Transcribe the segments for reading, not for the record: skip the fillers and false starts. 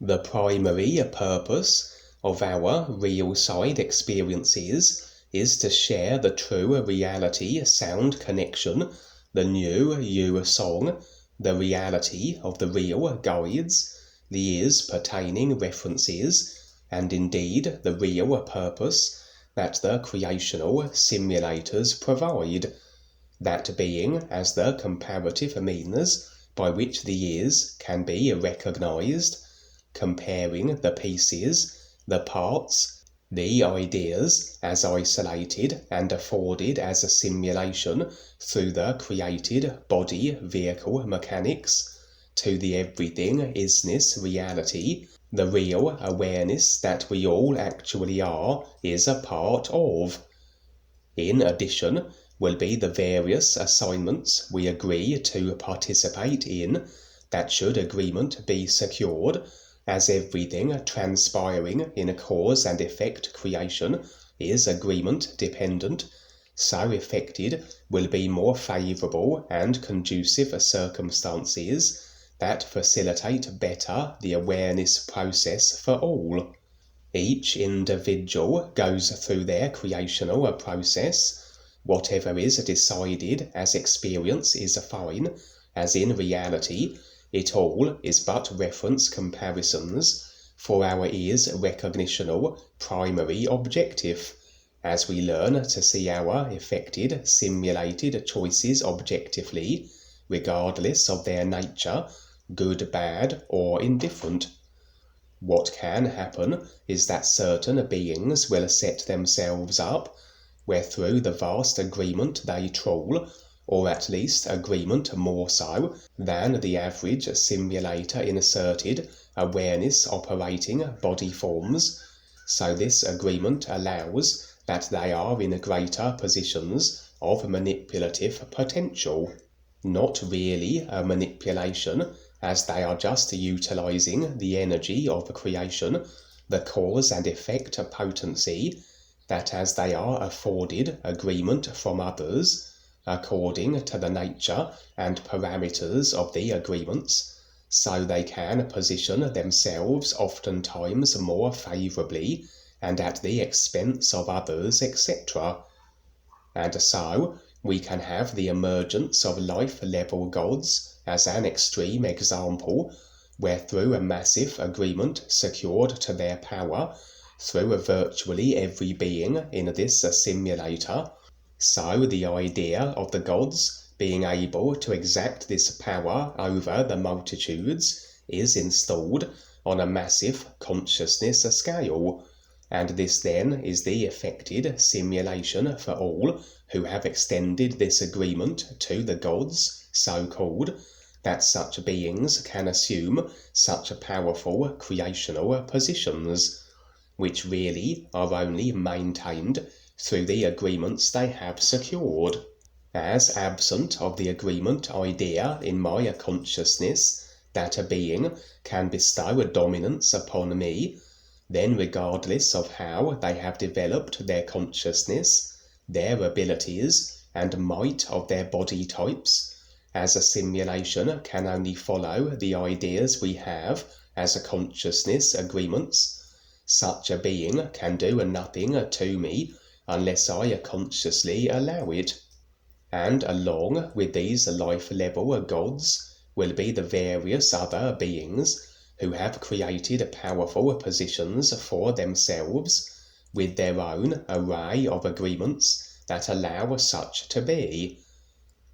The primary purpose of our real side experiences is to share the true reality sound connection, the new you song, the reality of the real guides, the is pertaining references, and indeed the real purpose that the creational simulators provide, that being as the comparative means by which the is can be recognized, comparing the pieces, the parts, the ideas as isolated and afforded as a simulation through the created body-vehicle mechanics, to the everything isness reality, the real awareness that we all actually are is a part of. In addition, will be the various assignments we agree to participate in, that should agreement be secured, as everything transpiring in cause and effect creation is agreement dependent, so effected will be more favourable and conducive circumstances that facilitate better the awareness process for all. Each individual goes through their creational process. Whatever is decided as experience is fine, as in reality it all is but reference comparisons, for our is recognitional primary objective, as we learn to see our effected simulated choices objectively, regardless of their nature, good, bad, or indifferent. What can happen is that certain beings will set themselves up, where through the vast agreement they trawl, or at least agreement more so than the average simulator inserted awareness operating body forms, so this agreement allows that they are in greater positions of manipulative potential. Not really a manipulation, as they are just utilizing the energy of creation, the cause and effect potency, that as they are afforded agreement from others, according to the nature and parameters of the agreements, so they can position themselves oftentimes more favourably and at the expense of others, etc. And so we can have the emergence of life-level gods as an extreme example, where through a massive agreement secured to their power through virtually every being in this simulator, so the idea of the gods being able to exact this power over the multitudes is installed on a massive consciousness scale, and this then is the effected simulation for all who have extended this agreement to the gods, so-called, that such beings can assume such powerful creational positions, which really are only maintained through the agreements they have secured. As absent of the agreement idea in my consciousness that a being can bestow a dominance upon me, then regardless of how they have developed their consciousness, their abilities, and might of their body types, as a simulation can only follow the ideas we have as a consciousness agreements, such a being can do nothing to me unless I consciously allow it. And along with these life-level gods will be the various other beings who have created powerful positions for themselves with their own array of agreements that allow such to be.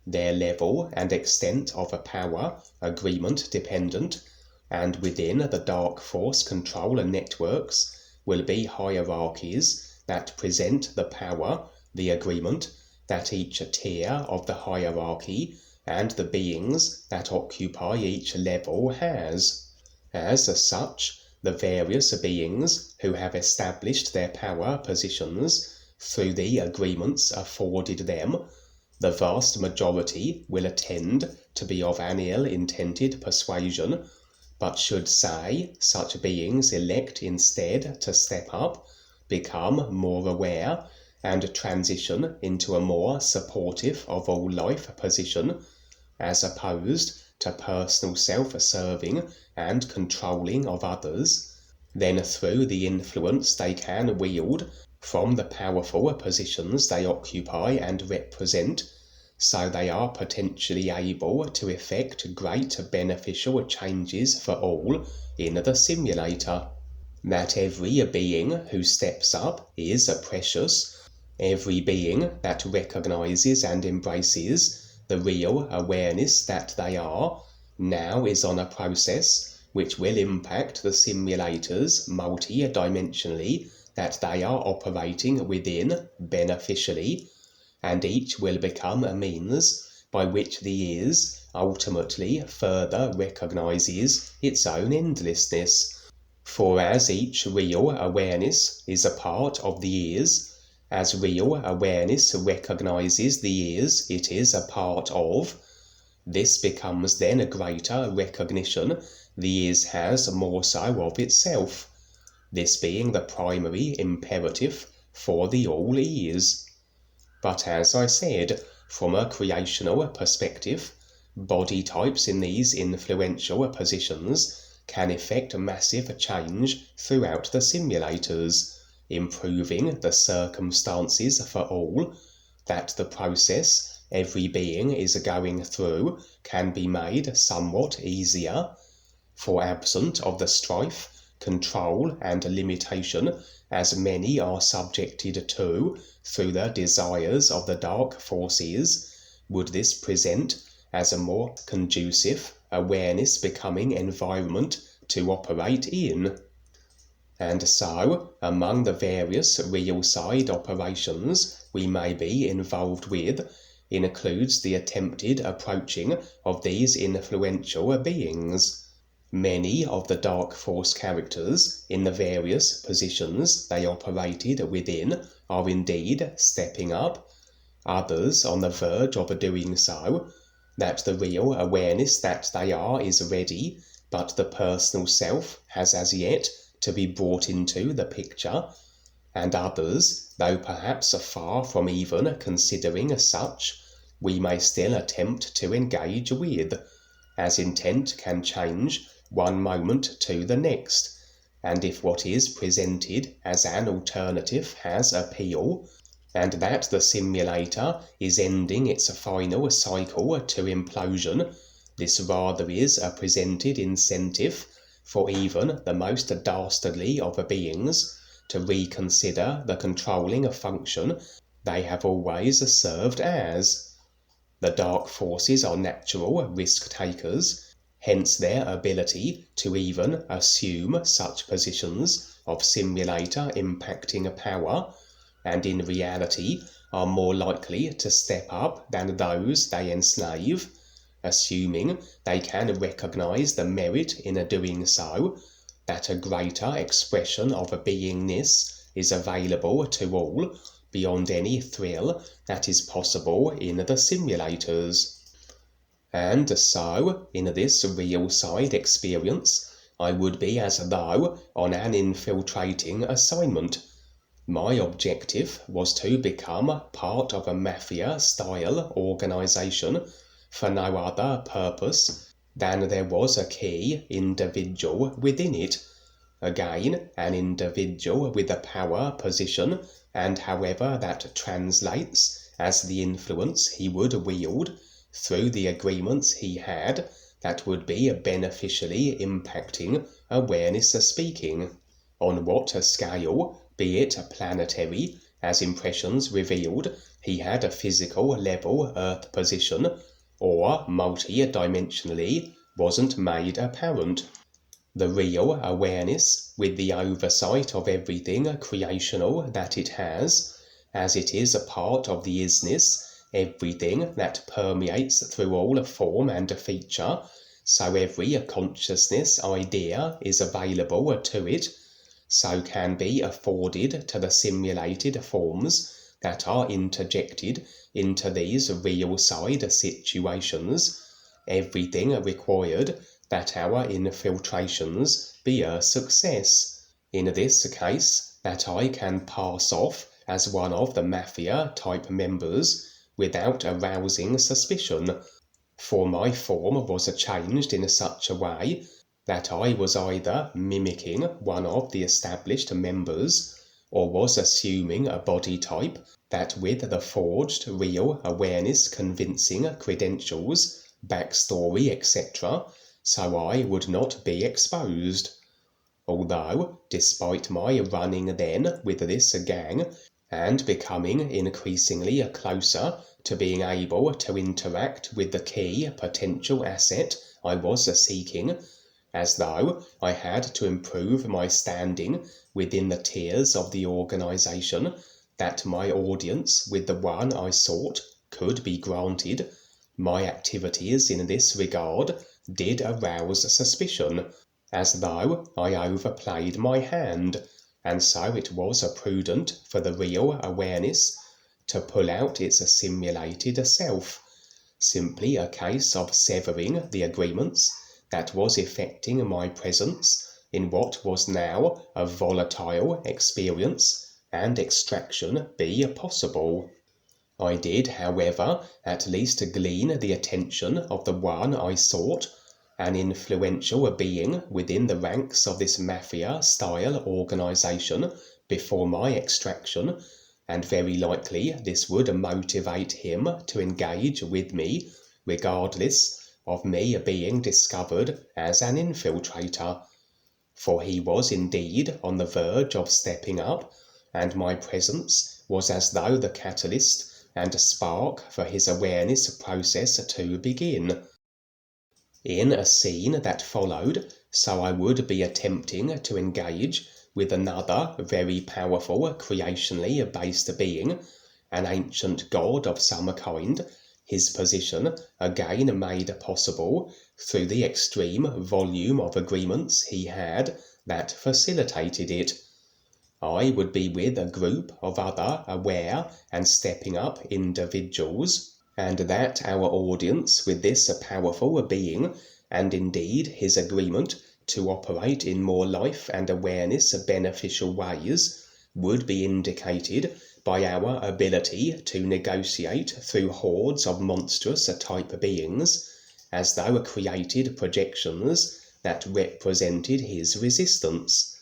Their level and extent of power agreement dependent, and within the dark force control networks will be hierarchies that present the power, the agreement, that each tier of the hierarchy and the beings that occupy each level has. As such, the various beings who have established their power positions through the agreements afforded them, the vast majority will tend to be of an ill-intended persuasion, but should say such beings elect instead to step up, become more aware, and transition into a more supportive of all life position, as opposed to personal self-serving and controlling of others, then through the influence they can wield from the powerful positions they occupy and represent, so they are potentially able to effect great beneficial changes for all in the simulator. That every being who steps up is precious. Every being that recognizes and embraces the real awareness that they are now is on a process which will impact the simulators multi-dimensionally that they are operating within beneficially, and each will become a means by which the is ultimately further recognizes its own endlessness. For as each real awareness is a part of the is, as real awareness recognizes the is it is a part of, this becomes then a greater recognition the is has more so of itself, this being the primary imperative for the all is. But as I said, from a creational perspective, body types in these influential positions can effect massive change throughout the simulators, improving the circumstances for all, that the process every being is going through can be made somewhat easier, for absent of the strife, control and limitation as many are subjected to through the desires of the dark forces, would this present as a more conducive awareness becoming environment to operate in. And so, among the various real side operations we may be involved with, includes the attempted approaching of these influential beings. Many of the dark force characters in the various positions they operated within are indeed stepping up, others on the verge of doing so, that the real awareness that they are is ready, but the personal self has as yet to be brought into the picture, and others, though perhaps far from even considering such, we may still attempt to engage with, as intent can change one moment to the next, and if what is presented as an alternative has appeal, and that the simulator is ending its final cycle to implosion, this rather is a presented incentive for even the most dastardly of beings to reconsider the controlling function they have always served as. The dark forces are natural risk-takers, hence their ability to even assume such positions of simulator impacting power, and in reality are more likely to step up than those they enslave, assuming they can recognize the merit in doing so, that a greater expression of beingness is available to all beyond any thrill that is possible in the simulators. And so, in this real side experience, I would be as though on an infiltrating assignment. My objective was to become part of a mafia-style organization for no other purpose than there was a key individual within it, again an individual with a power position, and however that translates as the influence he would wield through the agreements he had that would be beneficially impacting awareness speaking, on what scale, be it planetary, as impressions revealed he had a physical level Earth position, or multi-dimensionally, wasn't made apparent. The real awareness, with the oversight of everything creational that it has, as it is a part of the isness, everything that permeates through all form and feature, so every consciousness idea is available to it, so can be afforded to the simulated forms that are interjected into these real side situations, everything required that our infiltrations be a success. In this case, that I can pass off as one of the mafia type members without arousing suspicion, for my form was changed in such a way that I was either mimicking one of the established members, or was assuming a body type that with the forged real awareness convincing credentials, backstory, etc., so I would not be exposed. Although, despite my running then with this gang, and becoming increasingly closer to being able to interact with the key potential asset I was seeking, as though I had to improve my standing within the tiers of the organization, that my audience with the one I sought could be granted, my activities in this regard did arouse suspicion, as though I overplayed my hand, and so it was prudent for the real awareness to pull out its simulated self, simply a case of severing the agreements that was effecting my presence in what was now a volatile experience, and extraction be possible. I did, however, at least glean the attention of the one I sought, an influential being within the ranks of this mafia-style organization before my extraction, and very likely this would motivate him to engage with me, regardless of me being discovered as an infiltrator. For he was indeed on the verge of stepping up, and my presence was as though the catalyst and spark for his awareness process to begin. In a scene that followed, so I would be attempting to engage with another very powerful creationally based being, an ancient god of some kind, his position again made possible through the extreme volume of agreements he had that facilitated it. I would be with a group of other aware and stepping up individuals, and that our audience with this powerful being, and indeed his agreement to operate in more life and awareness beneficial ways, would be indicated by our ability to negotiate through hordes of monstrous type beings, as though created projections that represented his resistance.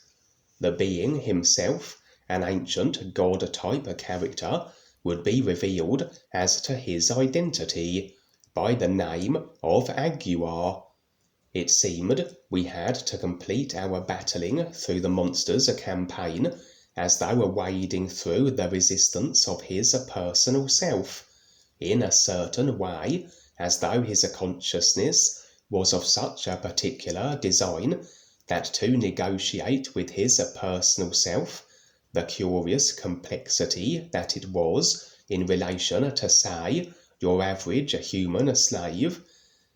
The being himself, an ancient god-type character, would be revealed as to his identity by the name of Aguar. It seemed we had to complete our battling through the monsters campaign as though wading through the resistance of his personal self, in a certain way, as though his consciousness was of such a particular design that to negotiate with his personal self, the curious complexity that it was in relation to, say, your average human slave,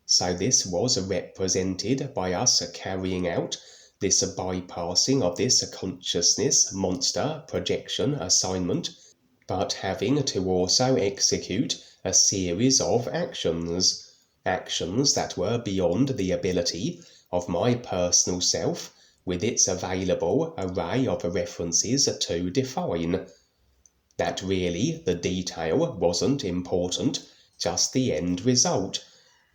so this was represented by us carrying out this bypassing of this consciousness monster projection assignment, but having to also execute a series of actions that were beyond the ability of my personal self, with its available array of references to define. That really the detail wasn't important, just the end result,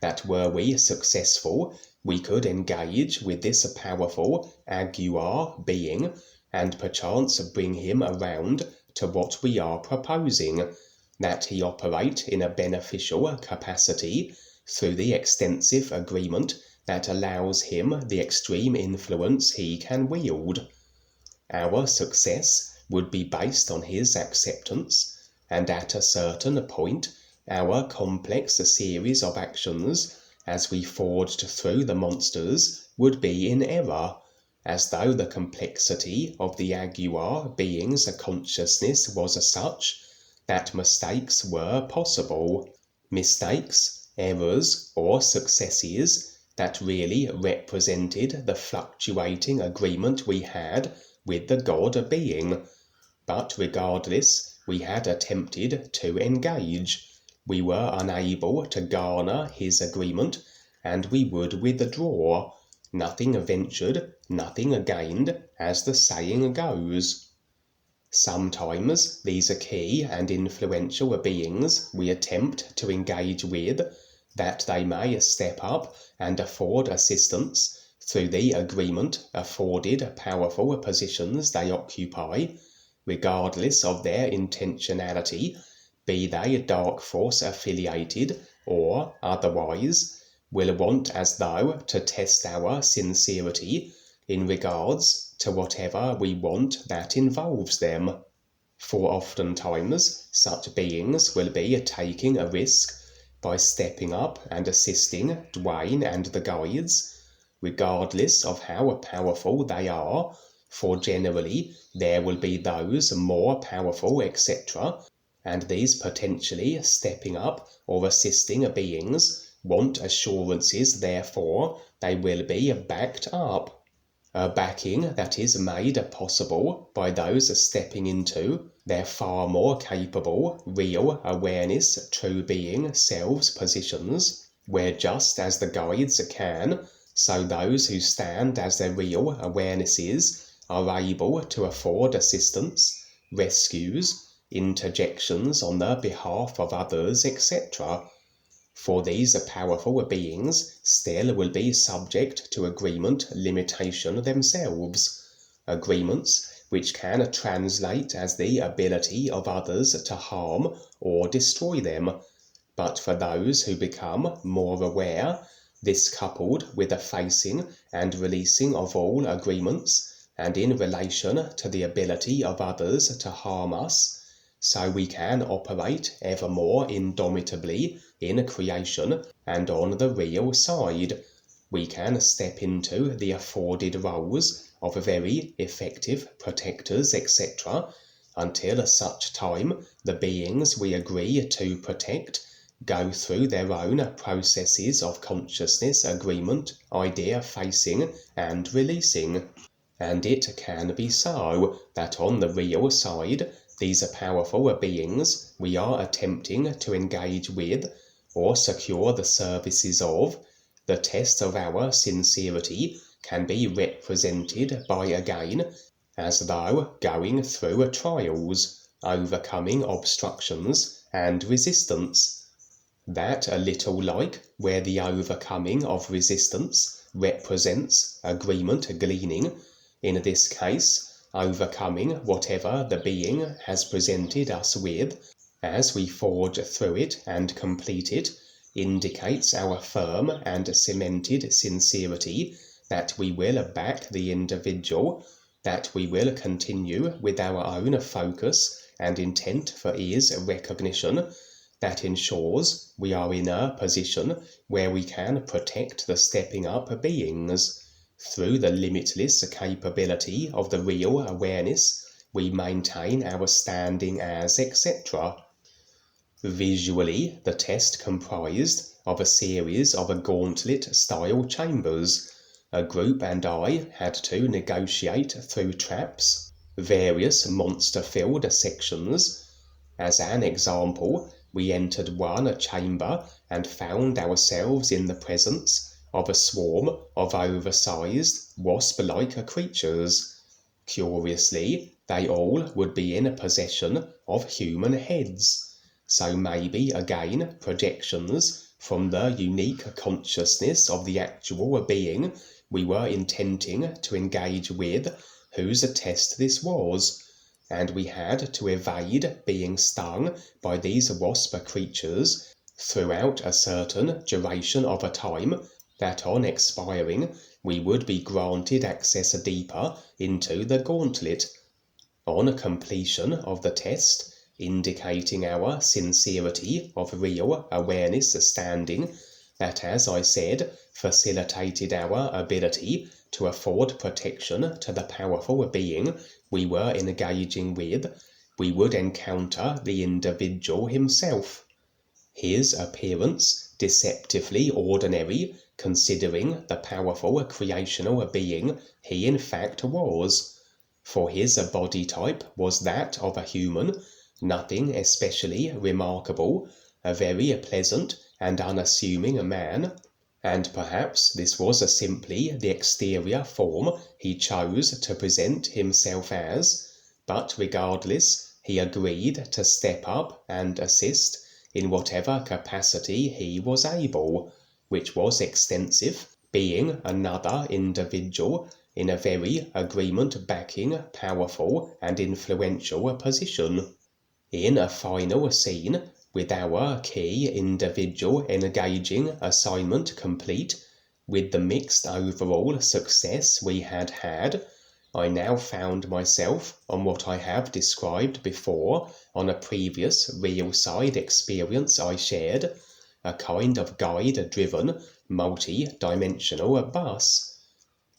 that were we successful, we could engage with this powerful Aguar being, and perchance bring him around to what we are proposing, that he operate in a beneficial capacity through the extensive agreement that allows him the extreme influence he can wield. Our success would be based on his acceptance, and at a certain point our complex series of actions as we forged through the monsters would be in error, as though the complexity of the Aguar being's consciousness was such that mistakes were possible. Mistakes, errors, or successes that really represented the fluctuating agreement we had with the god being. But regardless, we had attempted to engage. We were unable to garner his agreement, and we would withdraw. Nothing ventured, nothing gained, as the saying goes. Sometimes these key and influential beings we attempt to engage with that they may step up and afford assistance through the agreement afforded powerful positions they occupy, regardless of their intentionality, be they dark force affiliated or otherwise, will want as though to test our sincerity in regards to whatever we want that involves them. For oftentimes such beings will be taking a risk by stepping up and assisting Dwayne and the guides, regardless of how powerful they are, for generally there will be those more powerful, etc., and these potentially stepping up or assisting beings want assurances, therefore they will be backed up. A backing that is made possible by those stepping into their far more capable, real awareness, true being selves positions, where just as the guides can, so those who stand as their real awarenesses are able to afford assistance, rescues, interjections on the behalf of others, etc. For these powerful beings still will be subject to agreement limitation themselves, agreements which can translate as the ability of others to harm or destroy them. But for those who become more aware, this coupled with a facing and releasing of all agreements, and in relation to the ability of others to harm us, so we can operate ever more indomitably in creation and on the real side, we can step into the afforded roles of very effective protectors, etc., until such time the beings we agree to protect go through their own processes of consciousness, agreement, idea facing and releasing. And it can be so that on the real side, these powerful beings we are attempting to engage with or secure the services of, the test of our sincerity can be represented by again as though going through trials, overcoming obstructions and resistance. That a little like where the overcoming of resistance represents agreement gleaning, in this case overcoming whatever the being has presented us with, as we forge through it and complete it, indicates our firm and cemented sincerity that we will back the individual, that we will continue with our own focus and intent for ease recognition, that ensures we are in a position where we can protect the stepping up beings. Through the limitless capability of the real awareness, we maintain our standing as, etc. Visually, the test comprised of a series of gauntlet-style chambers. A group and I had to negotiate through traps, various monster-filled sections. As an example, we entered one chamber and found ourselves in the presence of a swarm of oversized, wasp-like creatures. Curiously, they all would be in possession of human heads, so maybe again projections from the unique consciousness of the actual being we were intending to engage with, whose test this was, and we had to evade being stung by these wasp creatures throughout a certain duration of a time, that on expiring we would be granted access deeper into the gauntlet. On completion of the test, indicating our sincerity of real awareness standing, that, as I said, facilitated our ability to afford protection to the powerful being we were engaging with, we would encounter the individual himself. His appearance deceptively ordinary, considering the powerful creational being he in fact was, for his body type was that of a human, nothing especially remarkable, a very pleasant and unassuming man, and perhaps this was simply the exterior form he chose to present himself as, but regardless, he agreed to step up and assist in whatever capacity he was able, which was extensive, being another individual in a very agreement-backing, powerful and influential position. In a final scene, with our key individual engaging assignment complete, with the mixed overall success we had, I now found myself on what I have described before on a previous real side experience I shared, a kind of guide-driven, multi-dimensional bus,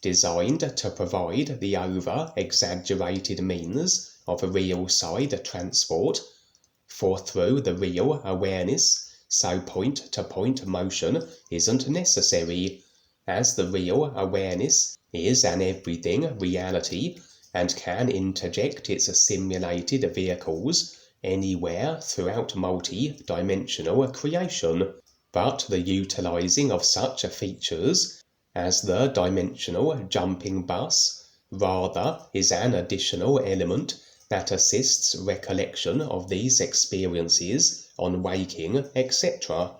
designed to provide the over-exaggerated means of real side transport, for through the real awareness, so point-to-point motion isn't necessary, as the real awareness is an everything reality and can interject its simulated vehicles anywhere throughout multi-dimensional creation. But the utilizing of such features as the dimensional jumping bus rather is an additional element that assists recollection of these experiences on waking, etc.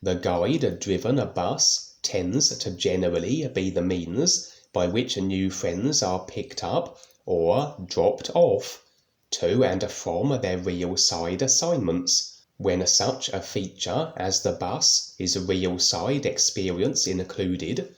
The guide-driven bus tends to generally be the means by which new friends are picked up or dropped off to and from their real side assignments. When such a feature as the bus is real side experience included,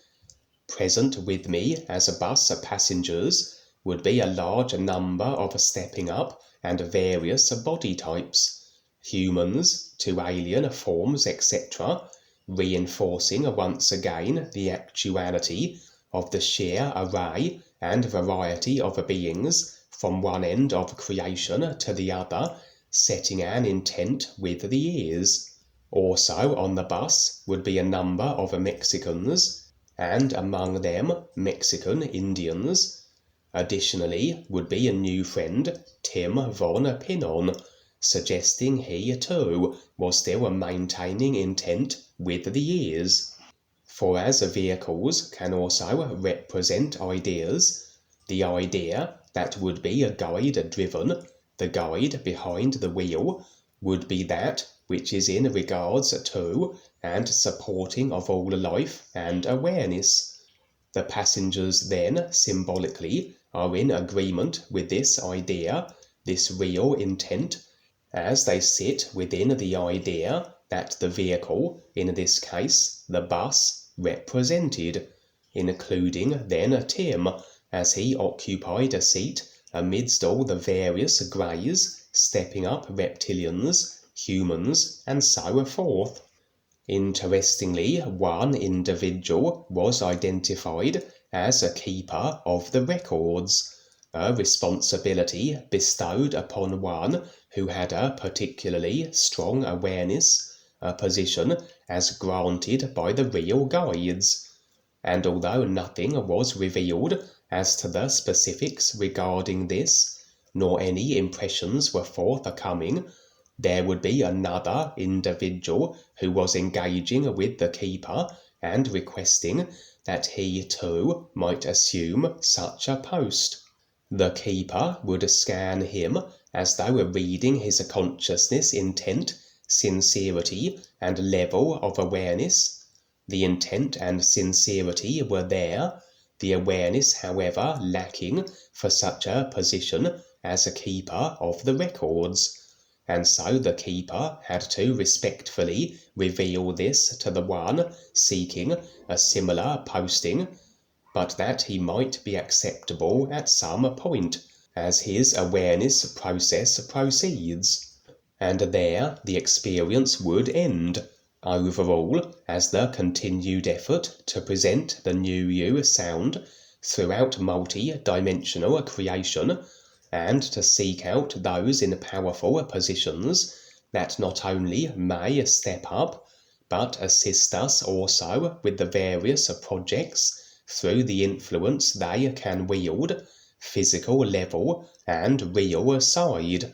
present with me as bus passengers would be a large number of stepping up and various body types, humans to alien forms, etc., reinforcing once again the actuality of the sheer array and variety of beings from one end of creation to the other, setting an intent with the ears. Also on the bus would be a number of Mexicans, and among them Mexican Indians. Additionally would be a new friend, Tim von Pinon, suggesting he too was still maintaining intent with the ears. For as vehicles can also represent ideas, the idea that would be a guide-driven, the guide behind the wheel, would be that which is in regards to and supporting of all life and awareness. The passengers then, symbolically, are in agreement with this idea, this real intent, as they sit within the idea that the vehicle, in this case the bus, represented, including then Tim, as he occupied a seat amidst all the various greys, stepping up reptilians, humans, and so forth. Interestingly, one individual was identified as a keeper of the records, a responsibility bestowed upon one who had a particularly strong awareness, a position as granted by the real guides. And although nothing was revealed as to the specifics regarding this, nor any impressions were forthcoming, there would be another individual who was engaging with the keeper and requesting that he too might assume such a post. The keeper would scan him as though reading his consciousness intent, sincerity, and level of awareness. The intent and sincerity were there, the awareness, however, lacking for such a position as a keeper of the records. And so the keeper had to respectfully reveal this to the one seeking a similar posting, but that he might be acceptable at some point, as his awareness process proceeds. And there the experience would end, overall, as the continued effort to present the new you sound throughout multi-dimensional creation, and to seek out those in powerful positions that not only may step up, but assist us also with the various projects through the influence they can wield, physical level and real side.